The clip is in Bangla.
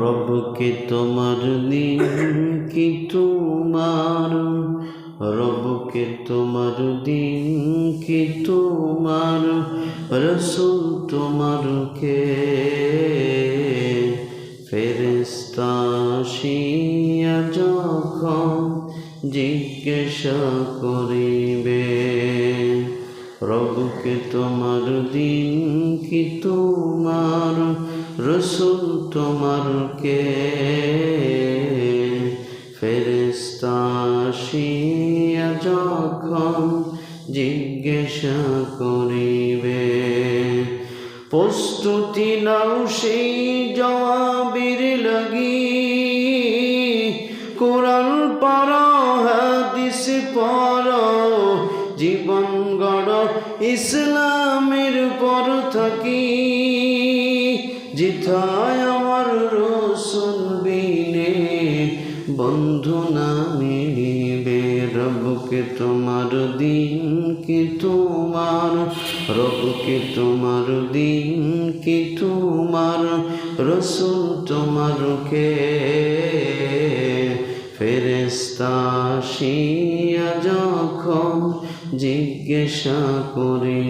রবকে তোমার দিন কি তোমার, রবকে তোমার দিন কি তোমার, রসুল তোমার কে। ফেরেশতা আসিয়া যখন জিজ্ঞাসা করিবে, রবকে তোমার দিন কি তোমার, রসুল তোমার কে। ফেরেশতা আসিয়া যখন জিজ্ঞাসা করিবে, প্রস্তুতি নাও সেই জবাবের লাগি। কোরআন পড়ো, হাদিস পড়ো, জীবন গড়ো ইসলামের পর থাকি। জিথায় আমার রসুল বিনে বন্ধু না মিলিবে। রবকে তোমার দিন কি তোমার, রবকে তোমার দিন কি তোমার, রসুল তোমার কে। ফেরেশতা আসিয়া যখন জিজ্ঞাসা করি।